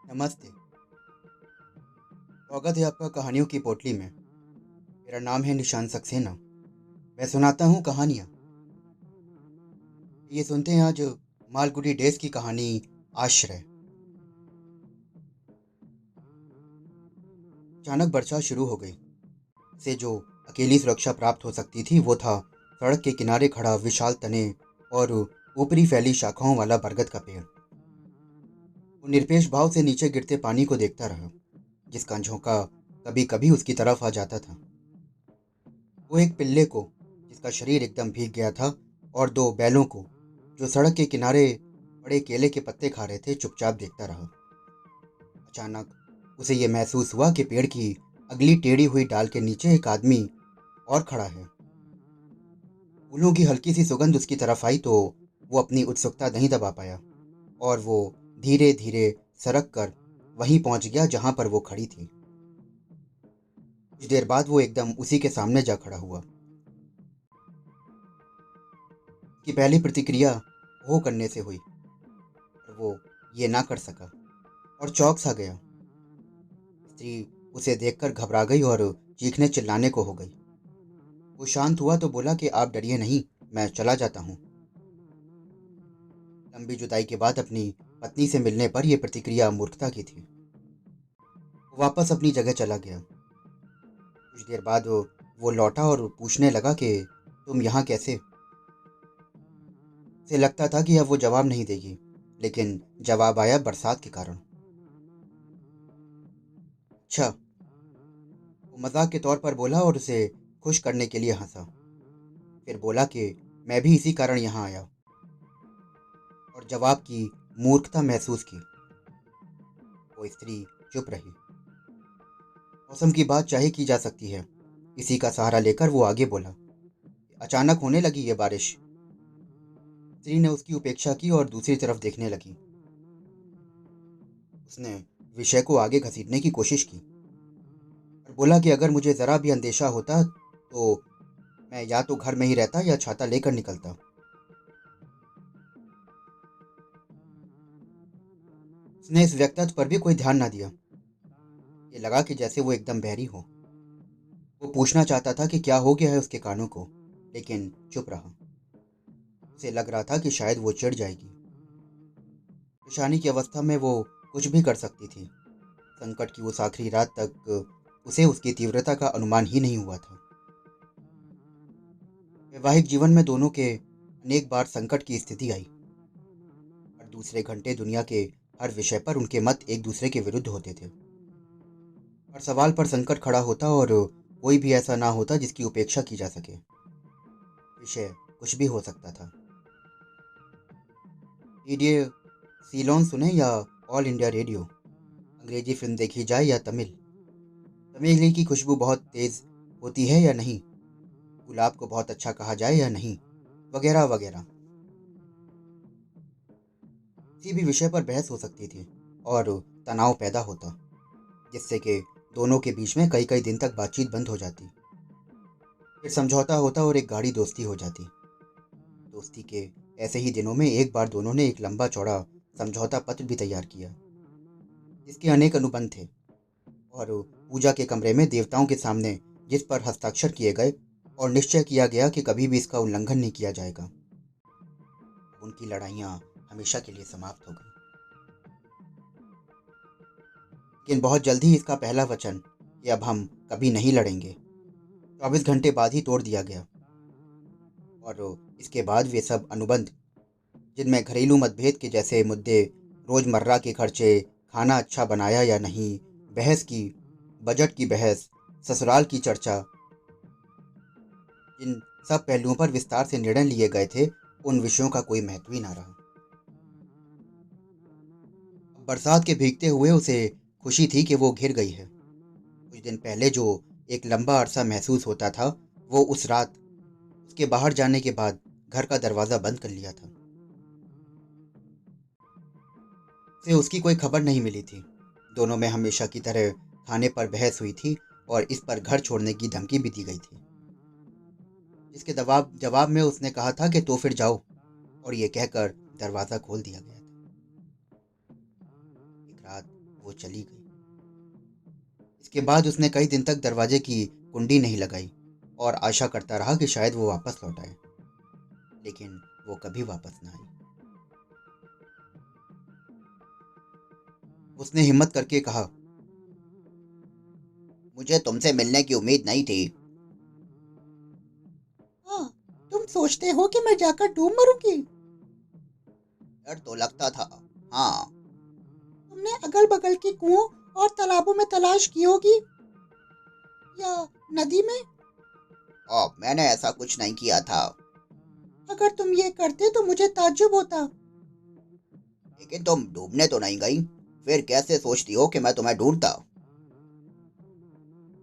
नमस्ते। स्वागत है आपका कहानियों की पोटली में। मेरा नाम है निशान सक्सेना। मैं सुनाता हूँ कहानियाँ। ये सुनते हैं आज मालगुडी डेज की कहानी आश्रय। अचानक बरसात शुरू हो गई। उसे जो अकेली सुरक्षा प्राप्त हो सकती थी वो था सड़क के किनारे खड़ा विशाल तने और ऊपरी फैली शाखाओं वाला बरगद का पेड़। वो निरपेक्ष भाव से नीचे गिरते पानी को देखता रहा, जिसका झोंका कभी कभी उसकी तरफ आ जाता था। वो एक पिल्ले को, जिसका शरीर एकदम भीग गया था, और दो बैलों को, जो सड़क के किनारे बड़े केले के पत्ते खा रहे थे, चुपचाप देखता रहा। अचानक उसे ये महसूस हुआ कि पेड़ की अगली टेढ़ी हुई डाल के नीचे एक आदमी और खड़ा है। फूलों की हल्की सी सुगंध उसकी तरफ आई तो वो अपनी उत्सुकता नहीं दबा पाया, और वो धीरे धीरे सरक कर वहीं पहुंच गया जहां पर वो खड़ी थी। कुछ देर बाद वो एकदम उसी के सामने जा खड़ा हुआ। उसकी पहली प्रतिक्रिया हो करने से हुई, पर वो ये ना कर सका और चौंक सा गया। स्त्री उसे देखकर घबरा गई और चीखने चिल्लाने को हो गई। वो शांत हुआ तो बोला कि आप डरिए नहीं, मैं चला जाता हूँ। लंबी जुदाई के बाद अपनी पत्नी से मिलने पर यह प्रतिक्रिया मूर्खता की थी। वो वापस अपनी जगह चला गया। कुछ देर बाद वो लौटा और पूछने लगा कि तुम यहाँ कैसे। उसे लगता था कि अब वो जवाब नहीं देगी, लेकिन जवाब आया बरसात के कारण। अच्छा, वो मजाक के तौर पर बोला और उसे खुश करने के लिए हंसा। फिर बोला कि मैं भी इसी कारण यहाँ आया, और जवाब की मूर्खता महसूस की। वो स्त्री चुप रही। मौसम की बात चाहे की जा सकती है, इसी का सहारा लेकर वो आगे बोला। अचानक होने लगी ये बारिश। स्त्री ने उसकी उपेक्षा की और दूसरी तरफ देखने लगी। उसने विषय को आगे घसीटने की कोशिश की और बोला कि अगर मुझे जरा भी अंदेशा होता तो मैं या तो घर में ही रहता या छाता लेकर निकलता। उसने इस वक्तव्य पर भी कोई ध्यान ना दिया। ये लगा कि जैसे वो एकदम बहरी हो। वो पूछना चाहता था कि क्या हो गया है उसके कानों को, लेकिन चुप रहा। उसे लग रहा था कि शायद वो चिढ़ जाएगी। परेशानी की अवस्था में वो कुछ भी कर सकती थी। संकट की उस आखिरी रात तक उसे उसकी तीव्रता का अनुमान ही नहीं हुआ था। वैवाहिक जीवन में दोनों के अनेक बार संकट की स्थिति आई। हर दूसरे घंटे दुनिया के हर विषय पर उनके मत एक दूसरे के विरुद्ध होते थे। हर सवाल पर संकट खड़ा होता और कोई भी ऐसा ना होता जिसकी उपेक्षा की जा सके। विषय कुछ भी हो सकता था। रेडियो सीलोन सुने या ऑल इंडिया रेडियो, अंग्रेजी फिल्म देखी जाए या तमिल, चमेली की खुशबू बहुत तेज होती है या नहीं, गुलाब को बहुत अच्छा कहा जाए या नहीं, वगैरह वगैरह। किसी भी विषय पर बहस हो सकती थी और तनाव पैदा होता, जिससे कि दोनों के बीच में कई कई दिन तक बातचीत बंद हो जाती। फिर समझौता होता और एक गाढ़ी दोस्ती हो जाती। दोस्ती के ऐसे ही दिनों में एक बार दोनों ने एक लंबा चौड़ा समझौता पत्र भी तैयार किया, जिसके अनेक अनुबंध थे, और पूजा के कमरे में देवताओं के सामने जिस पर हस्ताक्षर किए गए और निश्चय किया गया कि कभी भी इसका उल्लंघन नहीं किया जाएगा। उनकी लड़ाइयाँ हमेशा के लिए समाप्त हो गई। लेकिन बहुत जल्द ही इसका पहला वचन कि अब हम कभी नहीं लड़ेंगे 24 घंटे बाद ही तोड़ दिया गया। और इसके बाद वे सब अनुबंध, जिनमें घरेलू मतभेद के जैसे मुद्दे, रोजमर्रा के खर्चे, खाना अच्छा बनाया या नहीं, बहस की, बजट की बहस, ससुराल की चर्चा, जिन सब पहलुओं पर विस्तार से निर्णय लिए गए थे, उन विषयों का कोई महत्व ही ना रहा। अब बरसात के भीगते हुए उसे खुशी थी कि वो घिर गई है। कुछ दिन पहले जो एक लंबा अरसा महसूस होता था, वो उस रात उसके बाहर जाने के बाद घर का दरवाज़ा बंद कर लिया था। उसे उसकी कोई खबर नहीं मिली थी। दोनों में हमेशा की तरह खाने पर बहस हुई थी और इस पर घर छोड़ने की धमकी भी दी गई थी, जिसके जवाब जवाब में उसने कहा था कि तो फिर जाओ, और ये कहकर दरवाज़ा खोल दिया गया था। एक रात वो चली गई। इसके बाद उसने कई दिन तक दरवाजे की कुंडी नहीं लगाई और आशा करता रहा कि शायद वो वापस लौट आए, लेकिन वो कभी वापस ना आई। उसने हिम्मत करके कहा, मुझे तुमसे मिलने की उम्मीद नहीं थी। हाँ, तुम सोचते हो कि मैं जाकर डूब मरूंगी? डर तो लगता था। हाँ। तुमने अगल बगल के कुओं और तालाबों में तलाश की होगी, या नदी में? मैंने ऐसा कुछ नहीं किया था। अगर तुम ये करते तो मुझे ताज्जुब होता। लेकिन तुम डूबने तो नहीं गई, फिर कैसे सोचती हो कि मैं तुम्हें ढूंढता?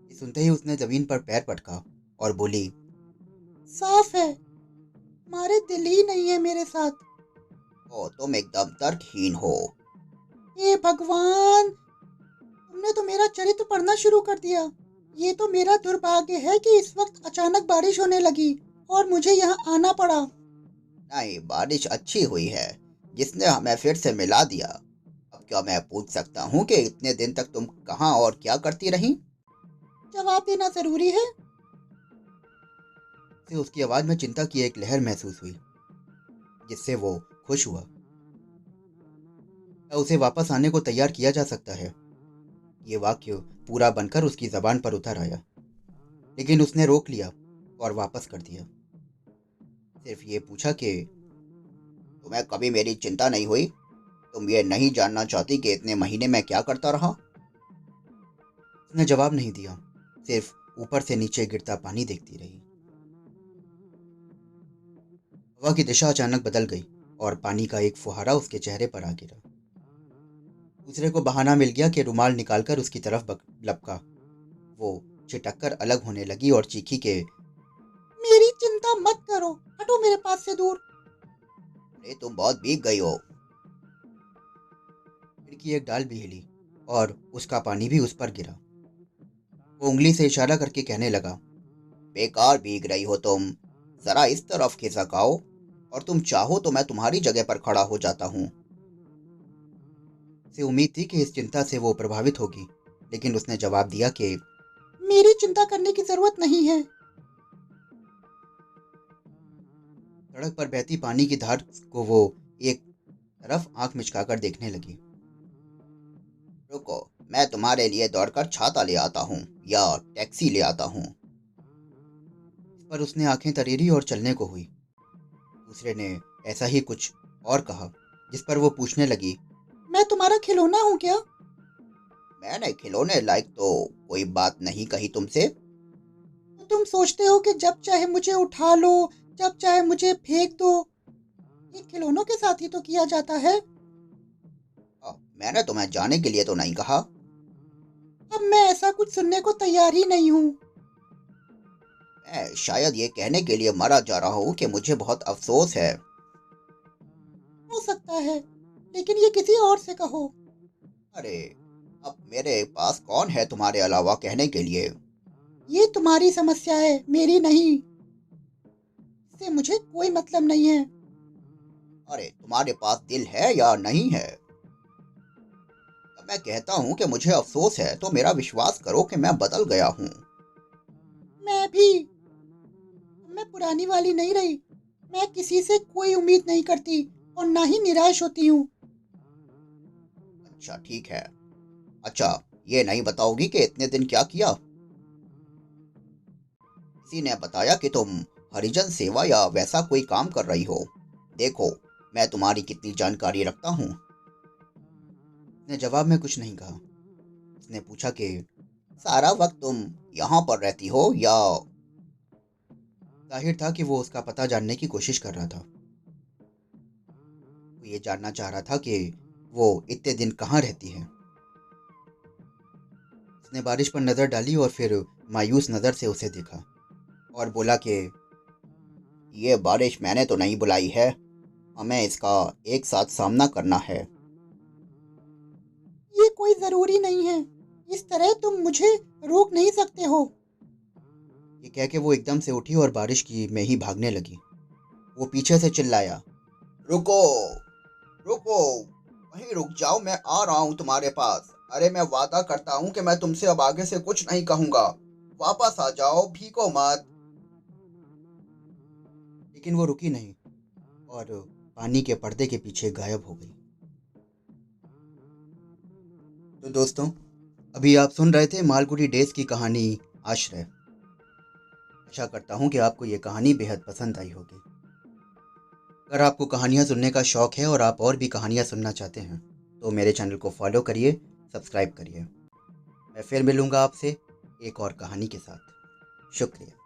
ये सुनते ही उसने जमीन पर पैर पटका और बोली, साफ है, तुम्हारे दिल ही नहीं है मेरे साथ। तुम एकदम तर्कहीन हो। हे भगवान, तुमने तो मेरा चरित्र पढ़ना शुरू कर दिया। ये तो मेरा दुर्भाग्य है कि इस वक्त अचानक बारिश होने लगी और मुझे यहाँ आना पड़ा। नहीं, बारिश अच्छी हुई है, जिसने हमें फिर से मिला दिया। अब क्या मैं पूछ सकता हूँ कि इतने दिन तक तुम कहाँ और क्या करती रही? जवाब देना जरूरी है। से उसकी आवाज में चिंता की एक लहर महसूस हुई, जिससे वो खुश हुआ। क्या उसे वापस आने को तैयार किया जा सकता है? ये वाक्य पूरा बनकर उसकी जबान पर उतर आया, लेकिन उसने रोक लिया और वापस कर दिया। सिर्फ ये पूछा कि तुम्हें कभी मेरी चिंता नहीं हुई? तुम ये नहीं जानना चाहती कि इतने महीने में क्या करता रहा? उसने जवाब नहीं दिया, सिर्फ ऊपर से नीचे गिरता पानी देखती रही। हवा की दिशा अचानक बदल गई और पानी का एक फुहारा उसके चेहरे पर आ गिरा। दूसरे को बहाना मिल गया कि रुमाल निकालकर उसकी तरफ लपका। वो छिटक कर अलग होने लगी और चीखी के, मेरी चिंता मत करो, हटो मेरे पास से दूर। अरे तुम बहुत भीग गई हो। पेड़ की एक डाल भी हिली और उसका पानी भी उस पर गिरा। वो उंगली से इशारा करके कहने लगा, बेकार भीग रही हो तुम, जरा इस तरफ खिसक आओ, और तुम चाहो तो मैं तुम्हारी जगह पर खड़ा हो जाता हूँ। उसे उम्मीद थी कि इस चिंता से वो प्रभावित होगी, लेकिन उसने जवाब दिया कि मेरी चिंता करने की जरूरत नहीं है। सड़क पर बहती पानी की धार को वो एक तरफ आंख मिचकाकर देखने लगी। रुको, मैं तुम्हारे लिए दौड़कर छाता ले आता हूँ या टैक्सी ले आता हूँ। इस पर उसने आंखें तरेरी और चलने को हुई। दूसरे ने ऐसा ही कुछ और कहा, जिस पर वो पूछने लगी, मैं तुम्हारा खिलौना हूँ क्या? मैंने खिलौने लायक तो कोई बात नहीं कही तुमसे। तो तुम सोचते हो कि जब चाहे मुझे उठा लो, जब चाहे मुझे फेंक दो। ये खिलौनों के साथ ही तो किया जाता है। मैंने तुम्हें जाने के लिए तो नहीं कहा। अब मैं ऐसा कुछ सुनने को तैयार ही नहीं हूँ। मैं शायद ये कहने के लिए मरा जा रहा हूँ कि मुझे बहुत अफसोस है। हो सकता है, लेकिन ये किसी और से कहो। अरे, अब मेरे पास कौन है तुम्हारे अलावा कहने के लिए? ये तुम्हारी समस्या है, मेरी नहीं। इससे मुझे कोई मतलब नहीं है। अरे, तुम्हारे पास दिल है या नहीं है? जब मैं कहता हूँ कि मुझे अफसोस है तो मेरा विश्वास करो कि मैं बदल गया हूँ। मैं भी। मैं पुरानी वाली नहीं रही। मैं किसी से कोई उम्मीद नहीं करती और ना ही निराश होती हूँ। अच्छा, ठीक है। अच्छा, ये नहीं बताओगी कि इतने दिन क्या किया? किसी ने बताया कि तुम हरिजन सेवा या वैसा कोई काम कर रही हो। देखो, मैं तुम्हारी कितनी जानकारी रखता हूँ। उसने जवाब में कुछ नहीं कहा। उसने पूछा कि सारा वक्त तुम यहाँ पर रहती हो या? जाहिर था कि वो उसका पता जानने की कोशिश कर रहा था। वो ये जानना चाह रहा था कि वो इतने दिन कहाँ रहती है। उसने बारिश पर नजर डाली और फिर मायूस नजर से उसे देखा और बोला कि ये बारिश मैंने तो नहीं बुलाई है, हमें इसका एक साथ सामना करना है। ये कोई जरूरी नहीं है, इस तरह तुम मुझे रोक नहीं सकते हो। ये कह के वो एकदम से उठी और बारिश की में ही भागने लगी। वो पीछे से चिल्लाया, रुको, रुको, वहीं रुक जाओ, मैं आ रहा हूँ तुम्हारे पास, अरे मैं वादा करता हूँ कि मैं तुमसे अब आगे से कुछ नहीं कहूँगा। वापस आ जाओ, भीगो मत। लेकिन वो रुकी नहीं और पानी के पर्दे के पीछे गायब हो गई। तो दोस्तों, अभी आप सुन रहे थे मालगुडी डेज़ की कहानी आश्रय। आशा करता हूँ कि आपको ये कहानी बेहद पसंद आई होगी। अगर आपको कहानियाँ सुनने का शौक़ है और आप और भी कहानियाँ सुनना चाहते हैं तो मेरे चैनल को फॉलो करिए, सब्सक्राइब करिए। मैं फिर मिलूँगा आपसे एक और कहानी के साथ। शुक्रिया।